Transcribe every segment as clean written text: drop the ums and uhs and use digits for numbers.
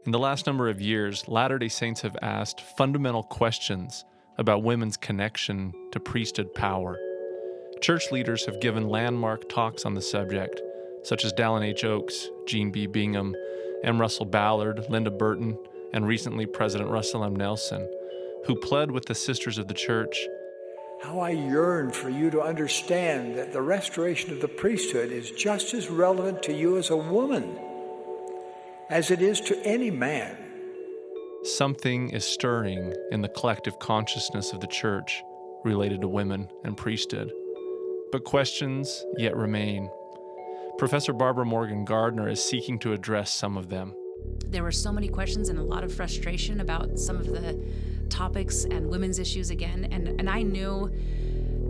In the last number of years, Latter-day Saints have asked fundamental questions about women's connection to priesthood power. Church leaders have given landmark talks on the subject, such as Dallin H. Oaks, Gene B. Bingham, M. Russell Ballard, Linda Burton, and recently President Russell M. Nelson, who pled with the Sisters of the Church. How I yearn for you to understand that the restoration of the priesthood is just as relevant to you as a woman as it is to any man. Something is stirring in the collective consciousness of the Church related to women and priesthood. But questions yet remain. Professor Barbara Morgan Gardner is seeking to address some of them. There were so many questions and a lot of frustration about some of the topics and women's issues again. And I knew,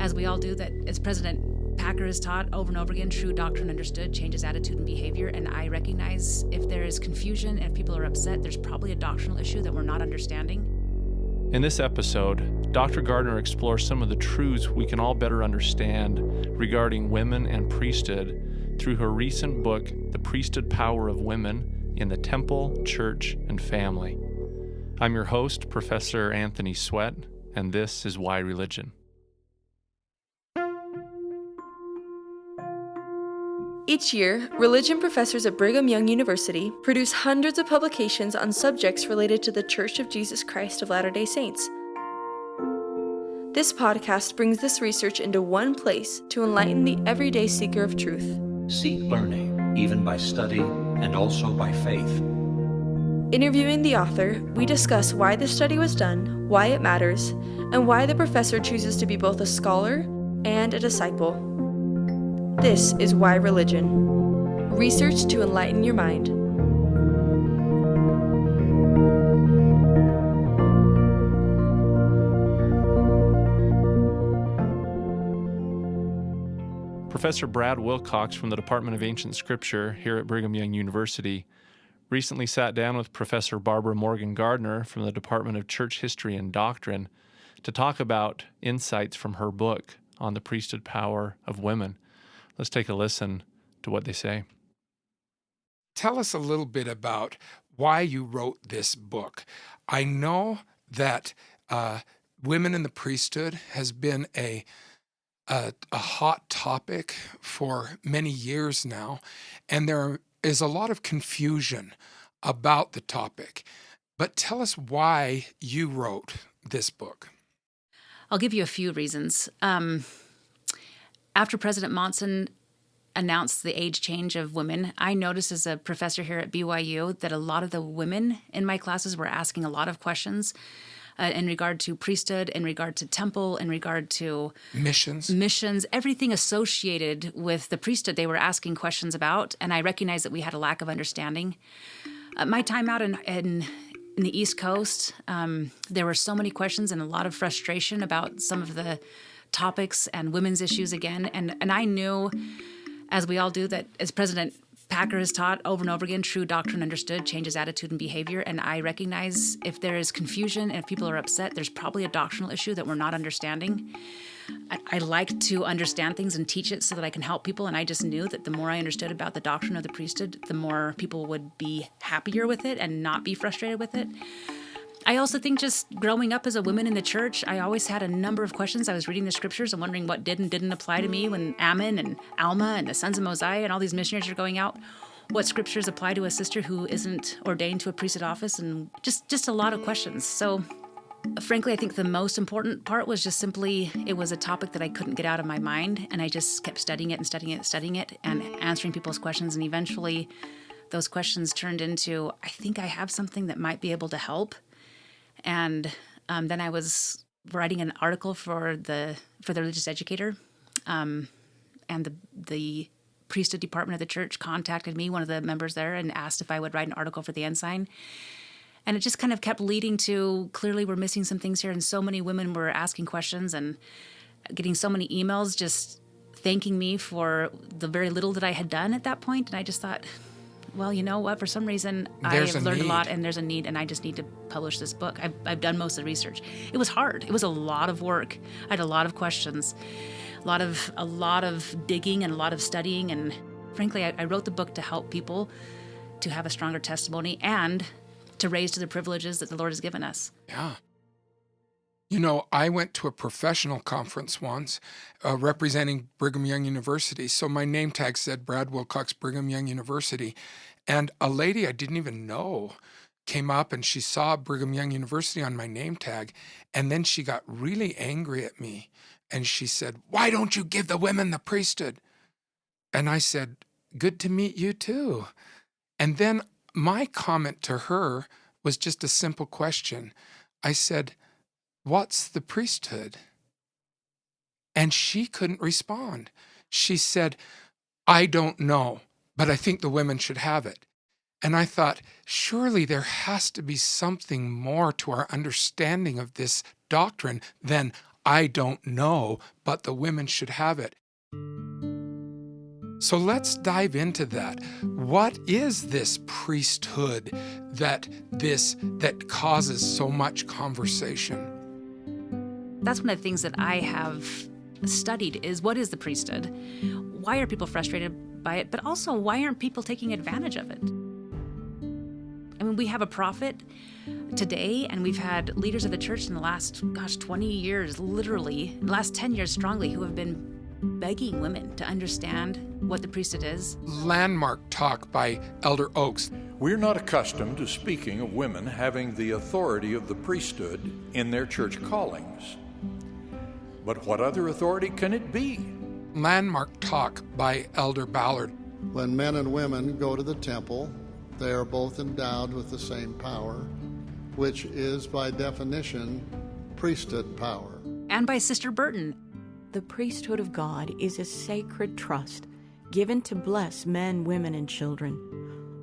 as we all do, that as President Packer has taught over and over again, true doctrine understood changes attitude and behavior. And I recognize if there is confusion and if people are upset, there's probably a doctrinal issue that we're not understanding. In this episode, Dr. Gardner explores some of the truths we can all better understand regarding women and priesthood through her recent book, The Priesthood Power of Women in the Temple, Church, and Family. I'm your host, Professor Anthony Sweat, and this is Why Religion. Each year, religion professors at Brigham Young University produce hundreds of publications on subjects related to the Church of Jesus Christ of Latter-day Saints. This podcast brings this research into one place to enlighten the everyday seeker of truth. Seek learning, even by study and also by faith. Interviewing the author, we discuss why the study was done, why it matters, and why the professor chooses to be both a scholar and a disciple. This is Why Religion. Research to enlighten your mind. Professor Brad Wilcox from the Department of Ancient Scripture here at Brigham Young University recently sat down with Professor Barbara Morgan Gardner from the Department of Church History and Doctrine to talk about insights from her book on the priesthood power of women. Let's take a listen to what they say. Tell us a little bit about why you wrote this book. I know that women in the priesthood has been a hot topic for many years now, and there is a lot of confusion about the topic. But tell us why you wrote this book. I'll give you a few reasons. After President Monson announced the age change of women, I noticed as a professor here at BYU that a lot of the women in my classes were asking a lot of questions in regard to priesthood, in regard to temple, in regard to missions, everything associated with the priesthood they were asking questions about, and I recognized that we had a lack of understanding. My time out in the East Coast, there were so many questions and a lot of frustration about some of the topics and women's issues again. And I knew, as we all do, that as President Packer has taught over and over again, true doctrine understood changes attitude and behavior. And I recognize if there is confusion and if people are upset, there's probably a doctrinal issue that we're not understanding. I like to understand things and teach it so that I can help people. And I just knew that the more I understood about the doctrine of the priesthood, the more people would be happier with it and not be frustrated with it. I also think just growing up as a woman in the church, I always had a number of questions. I was reading the scriptures and wondering what did and didn't apply to me when Ammon and Alma and the sons of Mosiah and all these missionaries are going out. What scriptures apply to a sister who isn't ordained to a priesthood office, and just a lot of questions. So frankly, I think the most important part was just simply it was a topic that I couldn't get out of my mind, and I just kept studying it and answering people's questions, and eventually those questions turned into, I think I have something that might be able to help. And then I was writing an article for the religious educator, and the priesthood department of the church contacted me, one of the members there, and asked if I would write an article for the Ensign. And it just kind of kept leading to, clearly we're missing some things here, and so many women were asking questions and getting so many emails just thanking me for the very little that I had done at that point. And I just thought, well, you know what? For some reason, I have learned a lot, and there's a need, and I just need to publish this book. I've done most of the research. It was hard. It was a lot of work. I had a lot of questions, a lot of digging and a lot of studying. And frankly, I wrote the book to help people to have a stronger testimony and to raise to the privileges that the Lord has given us. Yeah. I went to a professional conference once representing Brigham Young University. So my name tag said Brad Wilcox, Brigham Young University. And a lady I didn't even know came up and she saw Brigham Young University on my name tag. And then she got really angry at me. And she said, "Why don't you give the women the priesthood?" And I said, "Good to meet you too." And then my comment to her was just a simple question. I said, "What's the priesthood?" And she couldn't respond. She said, "I don't know, but I think the women should have it." And I thought, surely there has to be something more to our understanding of this doctrine than "I don't know, but the women should have it." So let's dive into that. What is this priesthood that causes so much conversation? That's one of the things that I have studied is what is the priesthood? Why are people frustrated by it? But also, why aren't people taking advantage of it? I mean, we have a prophet today, and we've had leaders of the church in the last, 20 years, literally, the last 10 years strongly, who have been begging women to understand what the priesthood is. Landmark talk by Elder Oaks. We're not accustomed to speaking of women having the authority of the priesthood in their church callings. But what other authority can it be? Landmark talk by Elder Ballard. When men and women go to the temple, they are both endowed with the same power, which is by definition priesthood power. And by Sister Burton. The priesthood of God is a sacred trust given to bless men, women, and children.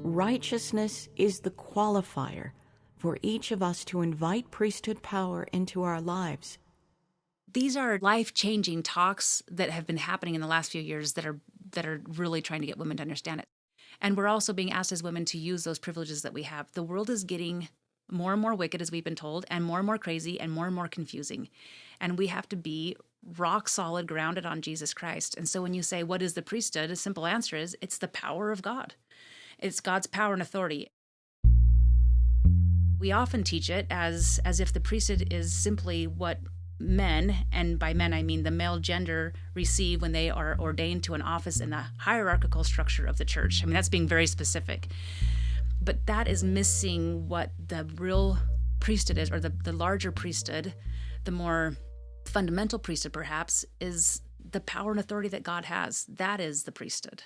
Righteousness is the qualifier for each of us to invite priesthood power into our lives. These are life-changing talks that have been happening in the last few years that are really trying to get women to understand it. And we're also being asked as women to use those privileges that we have. The world is getting more and more wicked, as we've been told, and more crazy, and more confusing. And we have to be rock solid, grounded on Jesus Christ. And so when you say, what is the priesthood? A simple answer is, it's the power of God. It's God's power and authority. We often teach it as if the priesthood is simply what men, and by men I mean the male gender, receive when they are ordained to an office in the hierarchical structure of the church. I mean, that's being very specific. But that is missing what the real priesthood is, or the larger priesthood, the more fundamental priesthood perhaps, is the power and authority that God has. That is the priesthood.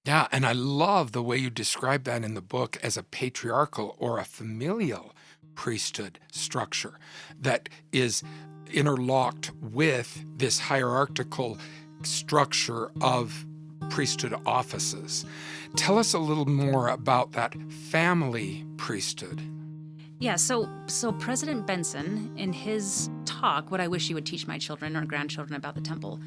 Yeah, and I love the way you describe that in the book as a patriarchal or a familial priesthood structure that is interlocked with this hierarchical structure of priesthood offices. Tell us a little more about that family priesthood. Yeah, so President Benson, in his talk, What I Wish You Would Teach My Children or Grandchildren About the Temple,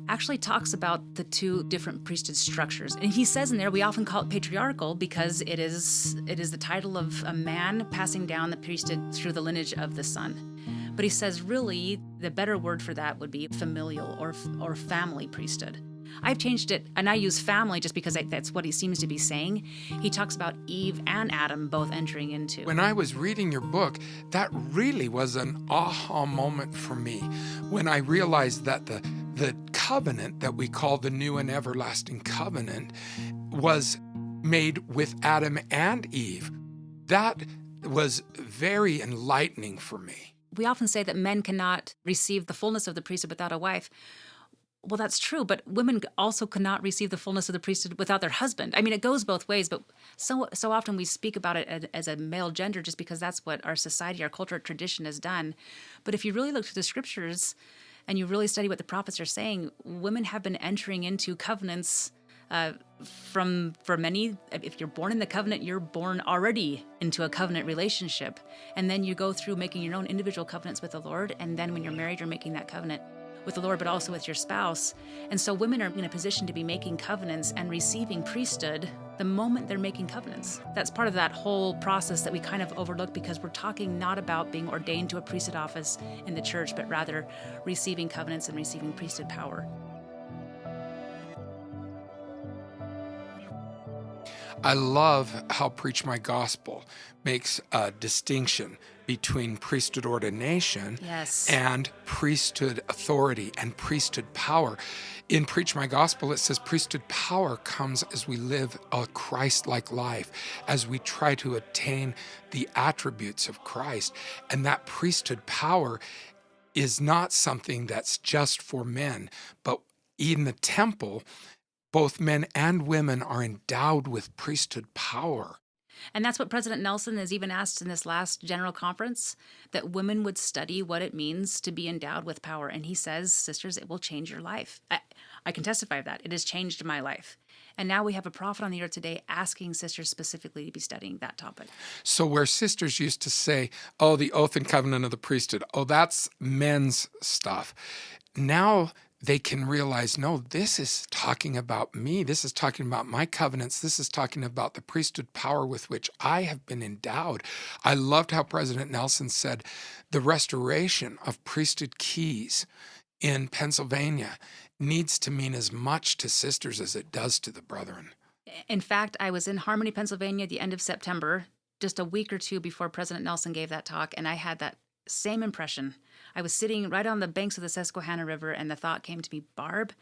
actually talks about the two different priesthood structures. And he says in there, we often call it patriarchal because it is the title of a man passing down the priesthood through the lineage of the son. But he says really the better word for that would be familial or family priesthood. I've changed it, and I use family just because that's what he seems to be saying. He talks about Eve and Adam both entering into. When I was reading your book, that really was an aha moment for me when I realized that the covenant that we call the new and everlasting covenant was made with Adam and Eve. That was very enlightening for me. We often say that men cannot receive the fullness of the priesthood without a wife. Well, that's true, but women also cannot receive the fullness of the priesthood without their husband. I mean, it goes both ways, but so often we speak about it as a male gender just because that's what our society, our culture, tradition has done. But if you really look to the scriptures and you really study what the prophets are saying, women have been entering into covenants for many. If you're born in the covenant, you're born already into a covenant relationship. And then you go through making your own individual covenants with the Lord. And then when you're married, you're making that covenant with the Lord, but also with your spouse. And so women are in a position to be making covenants and receiving priesthood the moment they're making covenants. That's part of that whole process that we kind of overlook because we're talking not about being ordained to a priesthood office in the church, but rather receiving covenants and receiving priesthood power. I love how Preach My Gospel makes a distinction between priesthood ordination Yes. and priesthood authority and priesthood power. In Preach My Gospel, it says priesthood power comes as we live a Christ-like life, as we try to attain the attributes of Christ. And that priesthood power is not something that's just for men, but in the temple, both men and women are endowed with priesthood power. And that's what President Nelson has even asked in this last general conference, that women would study what it means to be endowed with power. And he says, sisters, it will change your life. I can testify of that. It has changed my life. And now we have a prophet on the earth today asking sisters specifically to be studying that topic. So where sisters used to say, oh, the oath and covenant of the priesthood, oh, that's men's stuff. Now they can realize, no, this is talking about me. This is talking about my covenants. This is talking about the priesthood power with which I have been endowed. I loved how President Nelson said the restoration of priesthood keys in Pennsylvania needs to mean as much to sisters as it does to the brethren. In fact, I was in Harmony, Pennsylvania at the end of September, just a week or two before President Nelson gave that talk, and I had that same impression. I was sitting right on the banks of the Susquehanna River, and the thought came to me, Barb,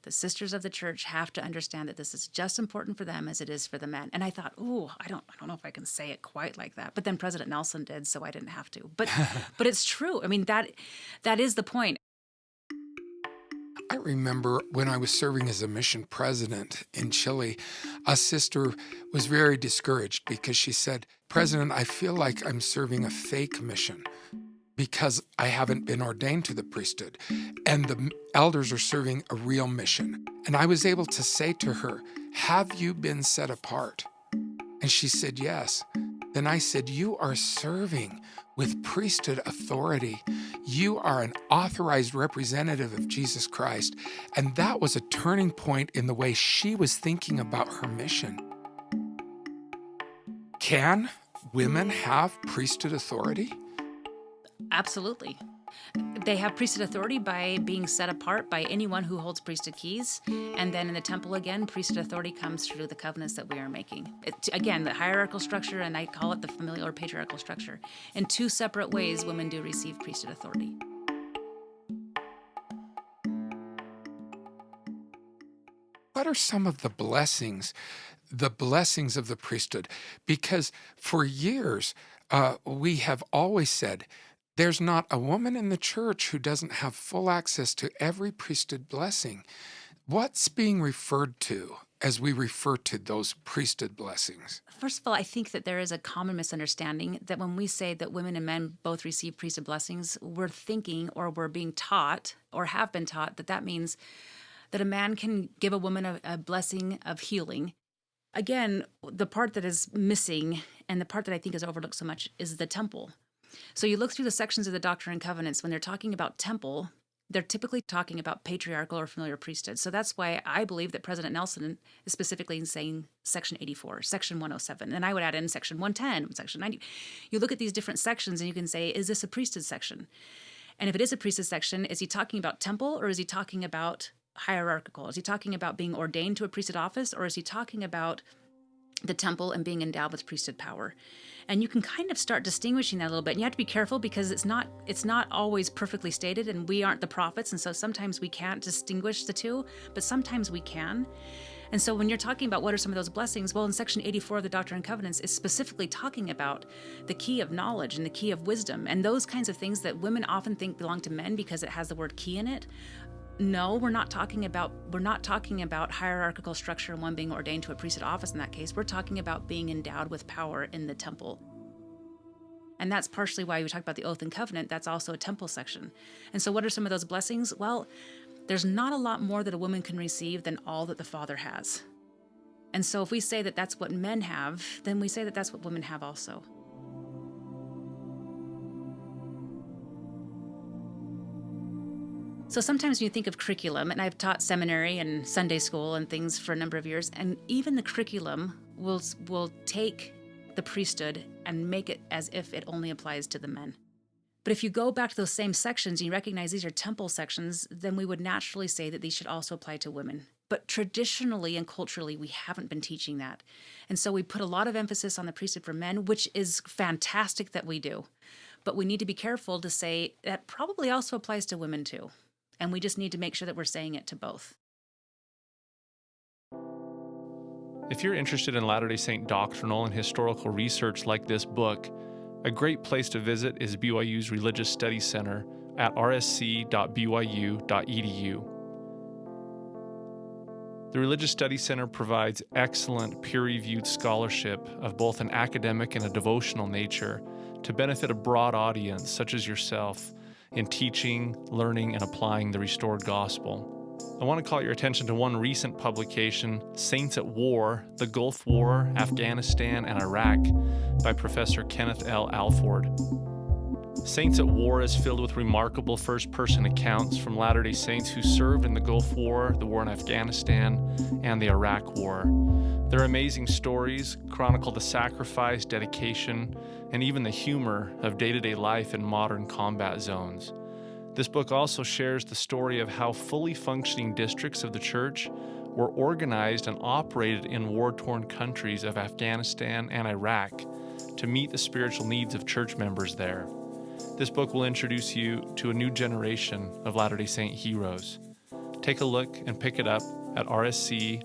the sisters of the church have to understand that this is just important for them as it is for the men. And I thought, I don't know if I can say it quite like that. But then President Nelson did, so I didn't have to. But it's true. I mean, that is the point. I remember when I was serving as a mission president in Chile, a sister was very discouraged because she said, President, I feel like I'm serving a fake mission because I haven't been ordained to the priesthood, and the elders are serving a real mission. And I was able to say to her, have you been set apart? And she said, yes. Then I said, you are serving with priesthood authority. You are an authorized representative of Jesus Christ. And that was a turning point in the way she was thinking about her mission. Can women have priesthood authority? Absolutely. They have priesthood authority by being set apart by anyone who holds priesthood keys. And then in the temple again, priesthood authority comes through the covenants that we are making. Again, the hierarchical structure, and I call it the familial or patriarchal structure. In two separate ways, women do receive priesthood authority. What are some of the blessings of the priesthood? Because for years, we have always said, there's not a woman in the church who doesn't have full access to every priesthood blessing. What's being referred to as we refer to those priesthood blessings? First of all, I think that there is a common misunderstanding that when we say that women and men both receive priesthood blessings, we're thinking or we're being taught or have been taught that means that a man can give a woman a blessing of healing. Again, the part that is missing and the part that I think is overlooked so much is the temple. So you look through the sections of the Doctrine and Covenants, when they're talking about temple, they're typically talking about patriarchal or familiar priesthood. So that's why I believe that President Nelson is specifically saying Section 84, Section 107. And I would add in Section 110, Section 90. You look at these different sections and you can say, is this a priesthood section? And if it is a priesthood section, is he talking about temple or is he talking about hierarchical? Is he talking about being ordained to a priesthood office, or is he talking about the temple and being endowed with priesthood power? And you can kind of start distinguishing that a little bit. And you have to be careful because it's not always perfectly stated, and we aren't the prophets, and so sometimes we can't distinguish the two, but sometimes we can. And so when you're talking about what are some of those blessings, well, in Section 84 of the Doctrine and Covenants is specifically talking about the key of knowledge and the key of wisdom and those kinds of things that women often think belong to men because it has the word key in it. No, we're not talking about hierarchical structure and one being ordained to a priesthood office in that case. We're talking about being endowed with power in the temple. And that's partially why we talk about the oath and covenant. That's also a temple section. And so what are some of those blessings? Well, there's not a lot more that a woman can receive than all that the Father has. And so if we say that that's what men have, then we say that that's what women have also. So sometimes when you think of curriculum, and I've taught seminary and Sunday school and things for a number of years, and even the curriculum will take the priesthood and make it as if it only applies to the men. But if you go back to those same sections and you recognize these are temple sections, then we would naturally say that these should also apply to women. But traditionally and culturally, we haven't been teaching that. And so we put a lot of emphasis on the priesthood for men, which is fantastic that we do. But we need to be careful to say that probably also applies to women too. And we just need to make sure that we're saying it to both. If you're interested in Latter-day Saint doctrinal and historical research like this book, a great place to visit is BYU's Religious Studies Center at rsc.byu.edu. The Religious Studies Center provides excellent peer-reviewed scholarship of both an academic and a devotional nature to benefit a broad audience such as yourself in teaching, learning, and applying the restored gospel. I want to call your attention to one recent publication, Saints at War, the Gulf War, Afghanistan, and Iraq, by Professor Kenneth L. Alford. Saints at War is filled with remarkable first-person accounts from Latter-day Saints who served in the Gulf War, the war in Afghanistan, and the Iraq War. Their amazing stories chronicle the sacrifice, dedication, and even the humor of day-to-day life in modern combat zones. This book also shares the story of how fully functioning districts of the church were organized and operated in war-torn countries of Afghanistan and Iraq to meet the spiritual needs of church members there. This book will introduce you to a new generation of Latter-day Saint heroes. Take a look and pick it up at rsc.byu.edu.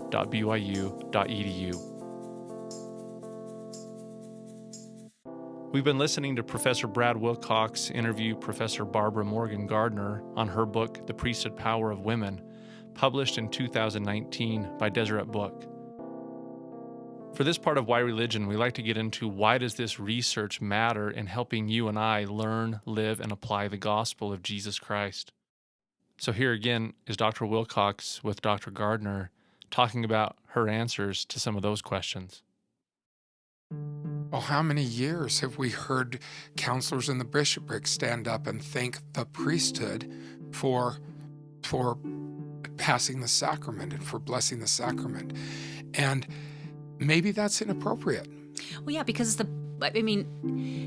We've been listening to Professor Brad Wilcox interview Professor Barbara Morgan Gardner on her book, The Priesthood Power of Women, published in 2019 by Deseret Book. For this part of Why Religion, we like to get into why does this research matter in helping you and I learn, live, and apply the gospel of Jesus Christ. So here again is Dr. Wilcox with Dr. Gardner talking about her answers to some of those questions. Well, how many years have we heard counselors in the bishopric stand up and thank the priesthood for passing the sacrament and for blessing the sacrament? And maybe that's inappropriate. Well, yeah, because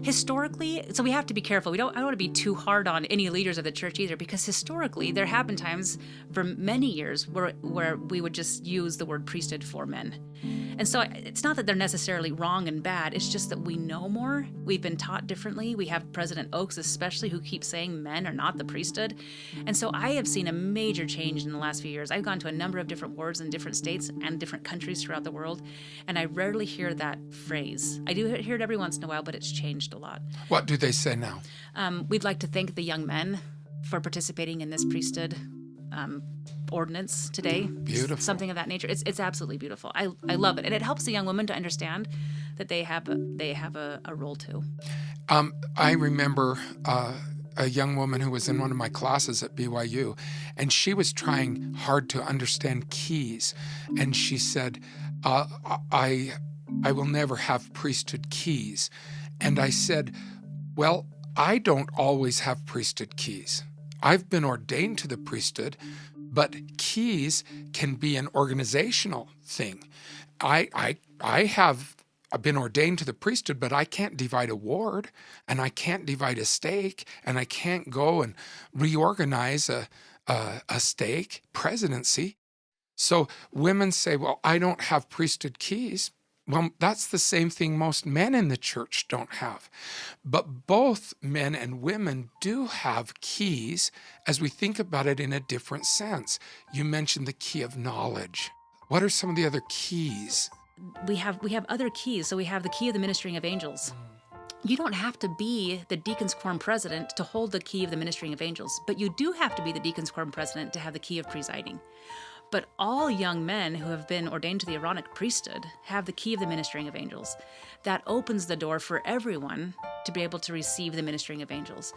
historically, so we have to be careful. I don't want to be too hard on any leaders of the church either, because historically there have been times for many years where we would just use the word priesthood for men. And so it's not that they're necessarily wrong and bad. It's just that we know more. We've been taught differently. We have President Oakes especially who keeps saying men are not the priesthood. And so I have seen a major change in the last few years. I've gone to a number of different wards in different states and different countries throughout the world, and I rarely hear that phrase. I do hear it every once in a while, but it's changed a lot. What do they say now? We'd like to thank the young men for participating in this priesthood ordinance today. Beautiful. Something of that nature. It's absolutely beautiful. I love it. And it helps the young women to understand that they have a role too. I remember a young woman who was in one of my classes at BYU, and she was trying hard to understand keys. And she said, I will never have priesthood keys. And I said, well, I don't always have priesthood keys. I've been ordained to the priesthood, but keys can be an organizational thing. I've been ordained to the priesthood, but I can't divide a ward, and I can't divide a stake, and I can't go and reorganize a stake presidency. So women say, well, I don't have priesthood keys. Well, that's the same thing most men in the church don't have. But both men and women do have keys as we think about it in a different sense. You mentioned the key of knowledge. What are some of the other keys? We have other keys. So we have the key of the ministering of angels. You don't have to be the Deacons Quorum president to hold the key of the ministering of angels, but you do have to be the Deacons Quorum president to have the key of presiding. But all young men who have been ordained to the Aaronic priesthood have the key of the ministering of angels. That opens the door for everyone to be able to receive the ministering of angels.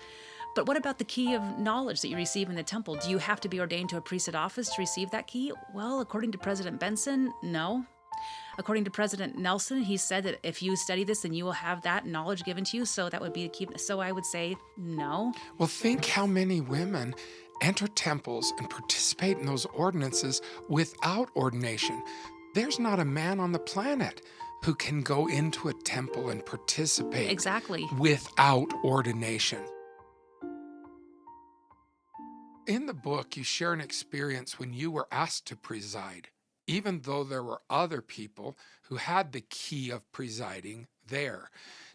But what about the key of knowledge that you receive in the temple? Do you have to be ordained to a priesthood office to receive that key? Well, according to President Benson, no. According to President Nelson, he said that if you study this, then you will have that knowledge given to you. So that would be the key. So I would say no. Well, think how many women enter temples and participate in those ordinances without ordination. There's not a man on the planet who can go into a temple and participate exactly without ordination. In the book, you share an experience when you were asked to preside. even though there were other people who had the key of presiding there.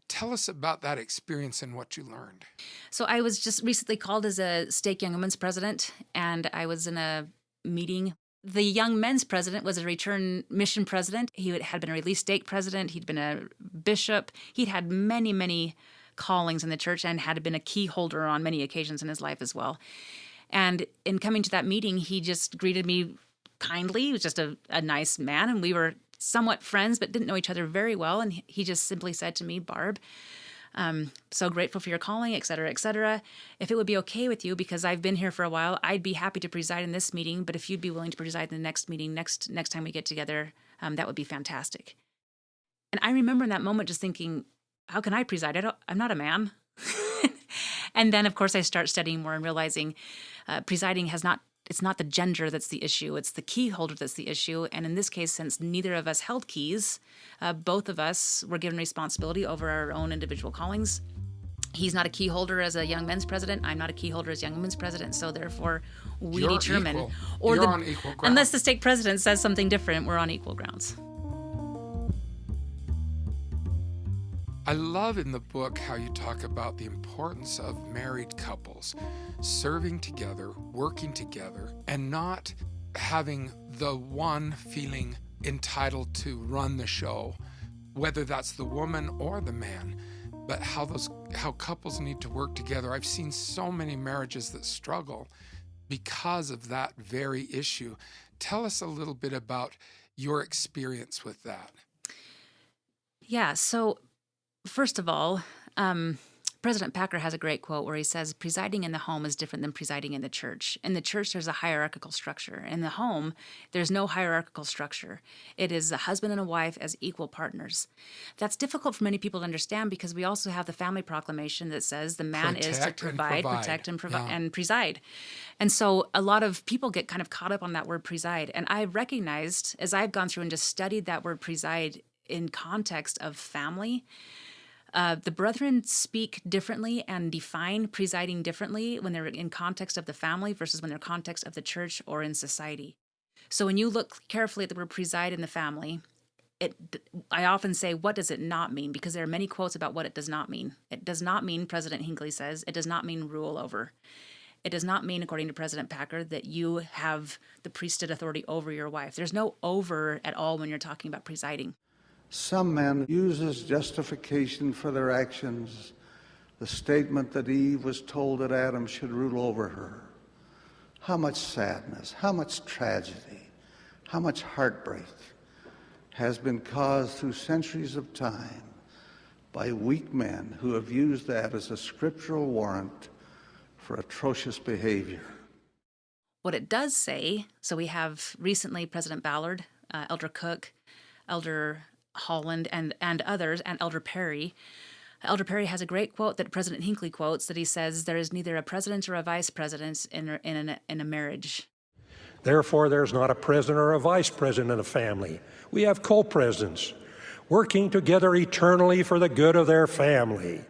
Tell us about that experience and what you learned. So I was just recently called as a stake young women's president, and I was in a meeting. The young men's president was a return mission president. He had been a released stake president. He'd been a bishop. He'd had many, many callings in the church and had been a key holder on many occasions in his life as well. And in coming to that meeting, he just greeted me kindly. He was just a nice man, and we were somewhat friends, but didn't know each other very well. And he just simply said to me, "Barb, so grateful for your calling, et cetera, et cetera. If it would be okay with you, because I've been here for a while, I'd be happy to preside in this meeting, but if you'd be willing to preside in the next meeting, next time we get together, that would be fantastic." And I remember in that moment just thinking, how can I preside? I'm not a man. And then, of course, I start studying more and realizing presiding it's not the gender that's the issue. It's the key holder that's the issue. And in this case, since neither of us held keys, both of us were given responsibility over our own individual callings. He's not a key holder as a young men's president. I'm not a key holder as young women's president. So therefore, we determine. Equal. You're on equal ground. Unless the stake president says something different, we're on equal grounds. I love in the book how you talk about the importance of married couples serving together, working together, and not having the one feeling entitled to run the show, whether that's the woman or the man, but how couples need to work together. I've seen so many marriages that struggle because of that very issue. Tell us a little bit about your experience with that. Yeah, so first of all, President Packer has a great quote where he says, presiding in the home is different than presiding in the church. In the church, there's a hierarchical structure. In the home, there's no hierarchical structure. It is a husband and a wife as equal partners. That's difficult for many people to understand because we also have the family proclamation that says the man is to provide, protect, and preside. And so a lot of people get kind of caught up on that word preside. And I've recognized, as I've gone through and just studied that word preside in context of family, the brethren speak differently and define presiding differently when they're in context of the family versus when they're context of the church or in society. So when you look carefully at the word preside in the family, I often say, what does it not mean? Because there are many quotes about what it does not mean. It does not mean, President Hinckley says, it does not mean rule over. It does not mean, according to President Packer, that you have the priesthood authority over your wife. There's no over at all when you're talking about presiding. Some men use as justification for their actions the statement that Eve was told that Adam should rule over her. How much sadness, how much tragedy, how much heartbreak has been caused through centuries of time by weak men who have used that as a scriptural warrant for atrocious behavior. What it does say, so we have recently President Ballard, Elder Cook, Elder Holland, and others, and Elder Perry. Elder Perry has a great quote that President Hinckley quotes that he says, there is neither a president or a vice president in a marriage. Therefore, there's not a president or a vice president in a family. We have co-presidents working together eternally for the good of their family.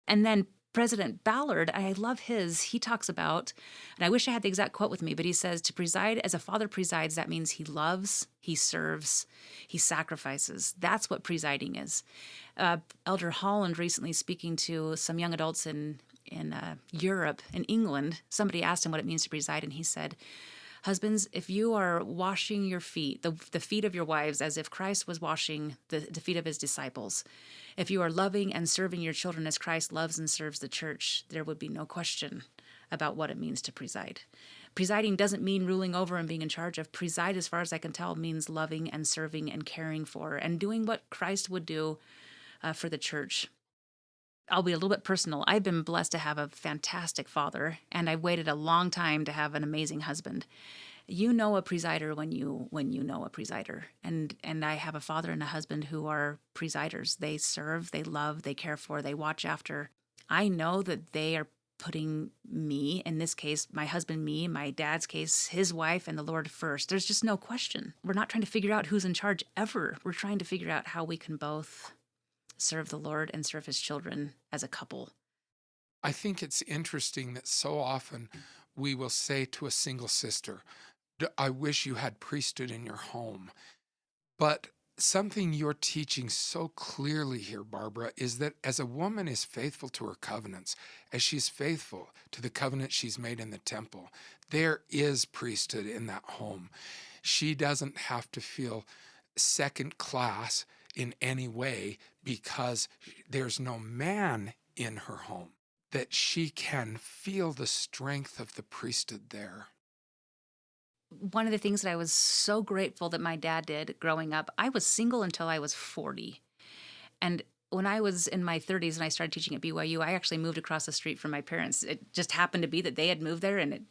And then President Ballard, I love he talks about, and I wish I had the exact quote with me, but he says, to preside as a father presides, that means he loves, he serves, he sacrifices. That's what presiding is. Elder Holland recently speaking to some young adults in Europe, in England, somebody asked him what it means to preside, and he said, husbands, if you are washing your feet, the feet of your wives, as if Christ was washing the feet of his disciples, if you are loving and serving your children as Christ loves and serves the church, there would be no question about what it means to preside. Presiding doesn't mean ruling over and being in charge of. Preside, as far as I can tell, means loving and serving and caring for and doing what Christ would do for the church. I'll be a little bit personal. I've been blessed to have a fantastic father, and I've waited a long time to have an amazing husband. You know a presider when you know a presider. And I have a father and a husband who are presiders. They serve, they love, they care for, they watch after. I know that they are putting me, in this case, my husband, me, my dad's case, his wife, and the Lord first. There's just no question. We're not trying to figure out who's in charge ever. We're trying to figure out how we can both serve the Lord and serve his children as a couple. I think it's interesting that so often we will say to a single sister, I wish you had priesthood in your home. But something you're teaching so clearly here, Barbara, is that as a woman is faithful to her covenants, as she's faithful to the covenant she's made in the temple, there is priesthood in that home. She doesn't have to feel second class in any way because there's no man in her home, that she can feel the strength of the priesthood there. One of the things that I was so grateful that my dad did growing up, I was single until I was 40. And when I was in my 30s and I started teaching at BYU, I actually moved across the street from my parents. It just happened to be that they had moved there, and it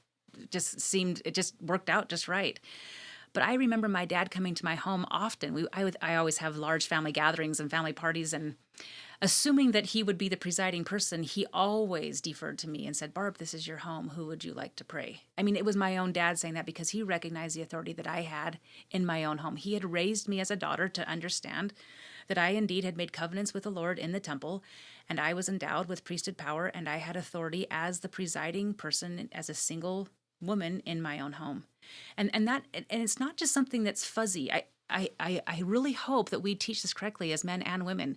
just worked out just right. But I remember my dad coming to my home often. I always have large family gatherings and family parties, and assuming that he would be the presiding person, he always deferred to me and said, "Barb, this is your home. Who would you like to pray?" I mean, it was my own dad saying that because he recognized the authority that I had in my own home. He had raised me as a daughter to understand that I indeed had made covenants with the Lord in the temple, and I was endowed with priesthood power, and I had authority as the presiding person, as a single woman in my own home. And it's not just something that's fuzzy. I really hope that we teach this correctly as men and women.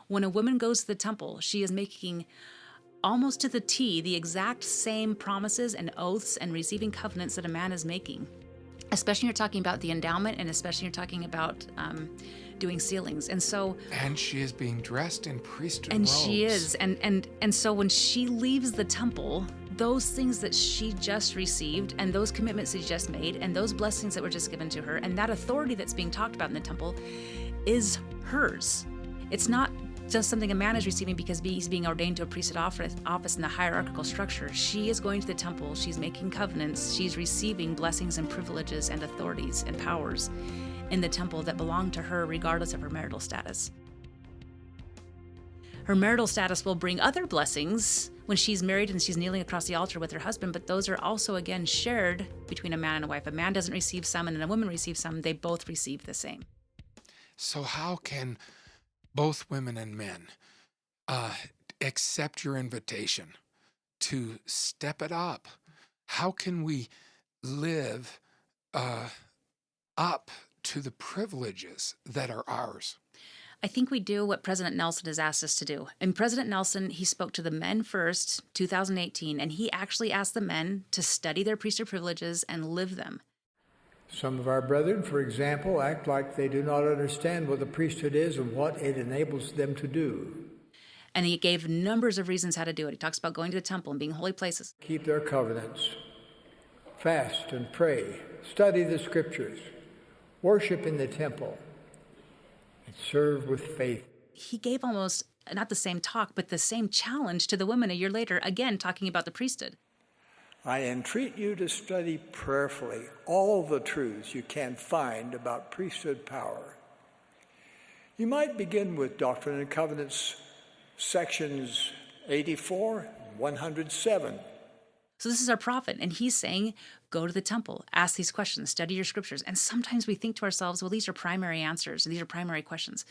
When a woman goes to the temple, she is making almost to the T the exact same promises and oaths and receiving covenants that a man is making. Especially when you're talking about the endowment, and especially when you're talking about doing sealings. And she is being dressed in priesthood robes. She is. And so when she leaves the temple, those things that she just received and those commitments that she just made and those blessings that were just given to her and that authority that's being talked about in the temple is hers. It's not just something a man is receiving because he's being ordained to a priesthood office in the hierarchical structure. She is going to the temple, she's making covenants, she's receiving blessings and privileges and authorities and powers in the temple that belong to her regardless of her marital status. Her marital status will bring other blessings when she's married and she's kneeling across the altar with her husband, but those are also, again, shared between a man and a wife. A man doesn't receive some and then a woman receives some. They both receive the same. So how can both women and men accept your invitation to step it up? How can we live up to the privileges that are ours? I think we do what President Nelson has asked us to do. And President Nelson, he spoke to the men first, 2018, and he actually asked the men to study their priesthood privileges and live them. Some of our brethren, for example, act like they do not understand what the priesthood is and what it enables them to do. And he gave numbers of reasons how to do it. He talks about going to the temple and being holy places. Keep their covenants, fast and pray, study the scriptures, worship in the temple, and serve with faith. He gave almost, not the same talk, but the same challenge to the women a year later, again, talking about the priesthood. I entreat you to study prayerfully all the truths you can find about priesthood power. You might begin with Doctrine and Covenants, sections 84, 107. So this is our prophet, and he's saying, go to the temple, ask these questions, study your scriptures. And sometimes we think to ourselves, well, these are primary answers, and these are primary questions.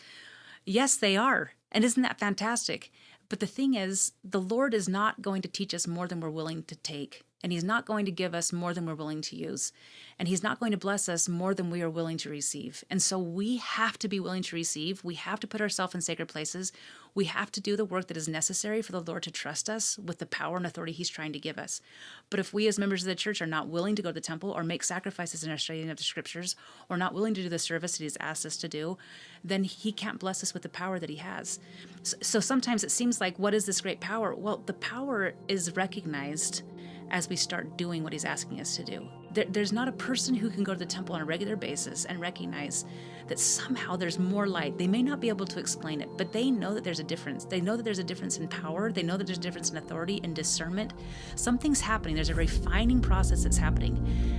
Yes, they are. And isn't that fantastic? But the thing is, the Lord is not going to teach us more than we're willing to take. And he's not going to give us more than we're willing to use. And he's not going to bless us more than we are willing to receive. And so we have to be willing to receive. We have to put ourselves in sacred places. We have to do the work that is necessary for the Lord to trust us with the power and authority he's trying to give us. But if we as members of the church are not willing to go to the temple or make sacrifices in our studying of the scriptures or not willing to do the service that he's asked us to do, then he can't bless us with the power that he has. So sometimes it seems like, what is this great power? Well, the power is recognized as we start doing what he's asking us to do. There's not a person who can go to the temple on a regular basis and recognize that somehow there's more light. They may not be able to explain it, but they know that there's a difference. They know that there's a difference in power. They know that there's a difference in authority and discernment. Something's happening. There's a refining process that's happening.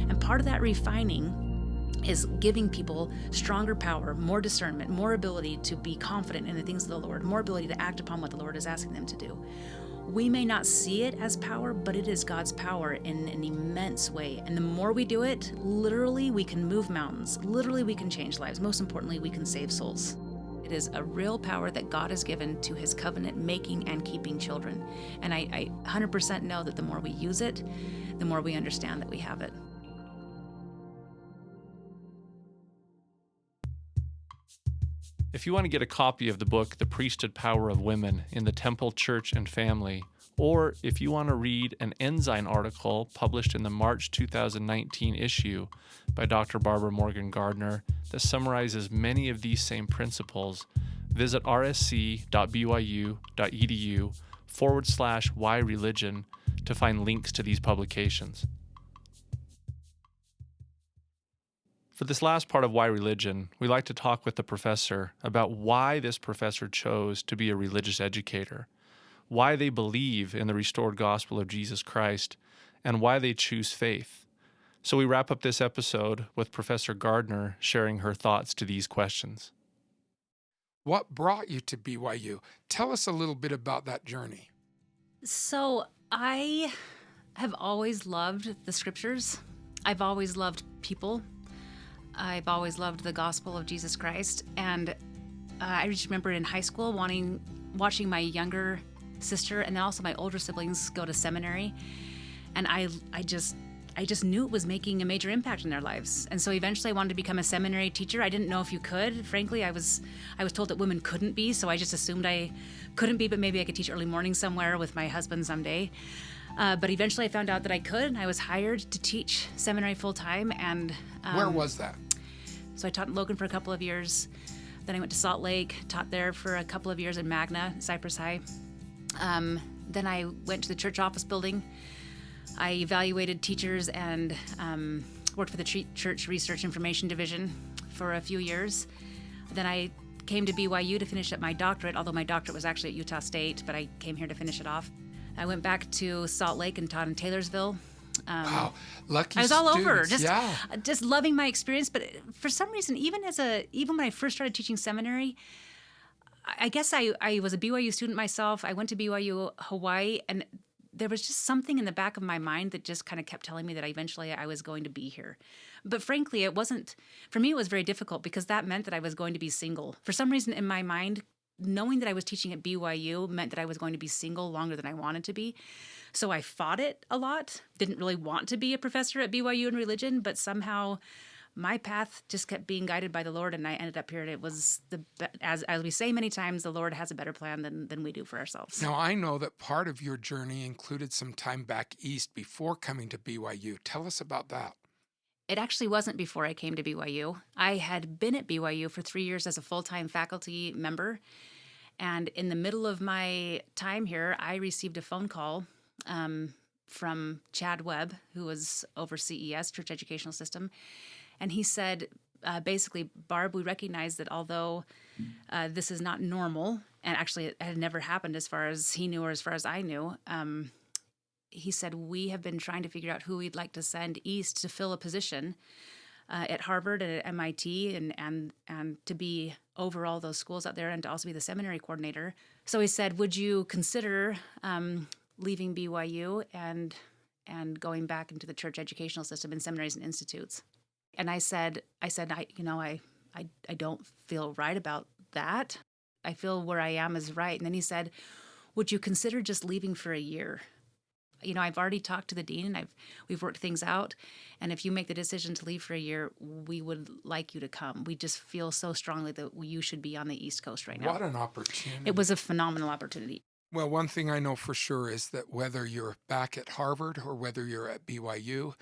And part of that refining is giving people stronger power, more discernment, more ability to be confident in the things of the Lord, more ability to act upon what the Lord is asking them to do. We may not see it as power, but it is God's power in an immense way. And the more we do it, literally we can move mountains. Literally we can change lives. Most importantly, we can save souls. It is a real power that God has given to his covenant making and keeping children. And I 100% know that the more we use it, the more we understand that we have it. If you want to get a copy of the book, The Priesthood Power of Women in the Temple, Church, and Family, or if you want to read an Ensign article published in the March 2019 issue by Dr. Barbara Morgan Gardner that summarizes many of these same principles, visit rsc.byu.edu/whyreligion to find links to these publications. For this last part of Why Religion, we like to talk with the professor about why this professor chose to be a religious educator, why they believe in the restored gospel of Jesus Christ, and why they choose faith. So we wrap up this episode with Professor Gardner sharing her thoughts to these questions. What brought you to BYU? Tell us a little bit about that journey. So I have always loved the scriptures. I've always loved people. I've always loved the gospel of Jesus Christ. And I just remember in high school watching my younger sister and then also my older siblings go to seminary. And I just knew it was making a major impact in their lives. And so eventually I wanted to become a seminary teacher. I didn't know if you could. Frankly, I was told that women couldn't be, so I just assumed I couldn't be, but maybe I could teach early morning somewhere with my husband someday. But eventually I found out that I could. I was hired to teach seminary full-time. And where was that? So I taught in Logan for a couple of years. Then I went to Salt Lake, taught there for a couple of years in Magna, Cypress High. Then I went to the church office building. I evaluated teachers and worked for the Church Research Information Division for a few years. Then I came to BYU to finish up my doctorate, although my doctorate was actually at Utah State, but I came here to finish it off. I went back to Salt Lake and taught in Taylorsville. Wow, lucky I was all students. over, just loving my experience. But for some reason, even when I first started teaching seminary, I guess I was a BYU student myself. I went to BYU Hawaii, and there was just something in the back of my mind that just kind of kept telling me that eventually I was going to be here. But frankly, it wasn't, for me, it was very difficult because that meant that I was going to be single. For some reason in my mind, knowing that I was teaching at BYU meant that I was going to be single longer than I wanted to be. So I fought it a lot, didn't really want to be a professor at BYU in religion, but somehow my path just kept being guided by the Lord, and I ended up here. And it was, as we say many times, the Lord has a better plan than we do for ourselves. Now, I know that part of your journey included some time back east before coming to BYU. Tell us about that. It actually wasn't before I came to BYU. I had been at BYU for 3 years as a full-time faculty member. And in the middle of my time here, I received a phone call from Chad Webb, who was over CES, Church Educational System. And he said, basically, Barb, we recognize that although this is not normal, and actually it had never happened as far as he knew or as far as I knew, he said, we have been trying to figure out who we'd like to send east to fill a position at Harvard and at MIT and to be over all those schools out there and to also be the seminary coordinator. So he said, would you consider leaving BYU and going back into the church educational system in seminaries and institutes? And I said, I don't feel right about that. I feel where I am is right. And then he said, would you consider just leaving for a year? I've already talked to the dean and we've worked things out. And if you make the decision to leave for a year, we would like you to come. We just feel so strongly that you should be on the East Coast right now. What an opportunity. It was a phenomenal opportunity. Well, one thing I know for sure is that whether you're back at Harvard or whether you're at BYU,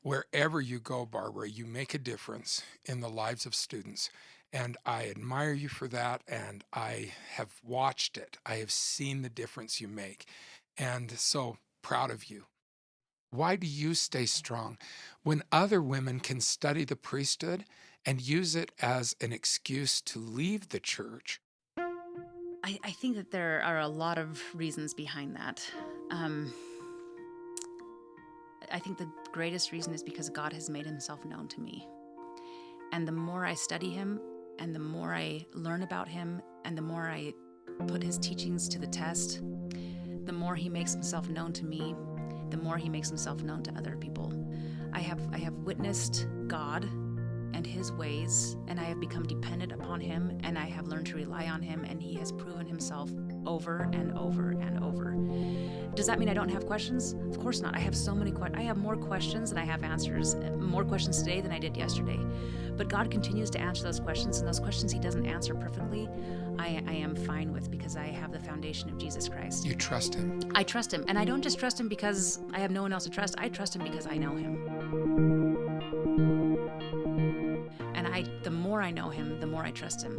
wherever you go, Barbara, you make a difference in the lives of students. And I admire you for that, and I have watched it. I have seen the difference you make. And so proud of you. Why do you stay strong when other women can study the priesthood and use it as an excuse to leave the church? I think that there are a lot of reasons behind that. I think the greatest reason is because God has made himself known to me. And the more I study him, and the more I learn about him, and the more I put his teachings to the test, the more he makes himself known to me, the more he makes himself known to other people. I have witnessed God and his ways, and I have become dependent upon him, and I have learned to rely on him, and he has proven himself over and over and over. Does that mean I don't have questions? Of course not. I have so many questions. I have more questions than I have answers, more questions today than I did yesterday. But God continues to answer those questions, and those questions he doesn't answer perfectly, I am fine with, because I have the foundation of Jesus Christ. You trust him. I trust him. And I don't just trust him because I have no one else to trust. I trust him because I know him. And the more I know him, the more I trust him.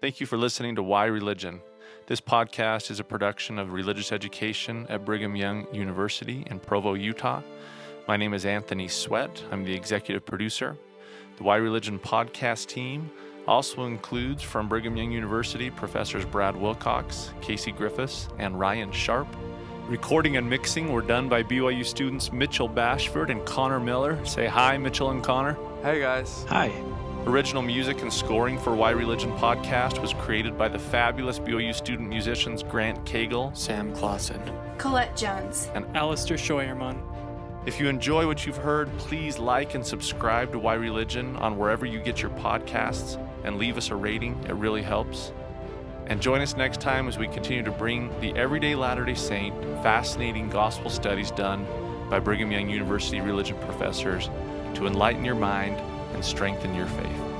Thank you for listening to Why Religion. This podcast is a production of Religious Education at Brigham Young University in Provo, Utah. My name is Anthony Sweat. I'm the executive producer. The Why Religion podcast team also includes, from Brigham Young University, Professors Brad Wilcox, Casey Griffiths, and Ryan Sharp. Recording and mixing were done by BYU students Mitchell Bashford and Connor Miller. Say hi, Mitchell and Connor. Hey, guys. Hi. Original music and scoring for Why Religion podcast was created by the fabulous BYU student musicians Grant Cagle, Sam Clausen, Colette Jones, and Alistair Scheuermann. If you enjoy what you've heard, please like and subscribe to Why Religion on wherever you get your podcasts, and leave us a rating. It really helps. And join us next time as we continue to bring the everyday Latter-day Saint fascinating gospel studies done by Brigham Young University religion professors to enlighten your mind and strengthen your faith.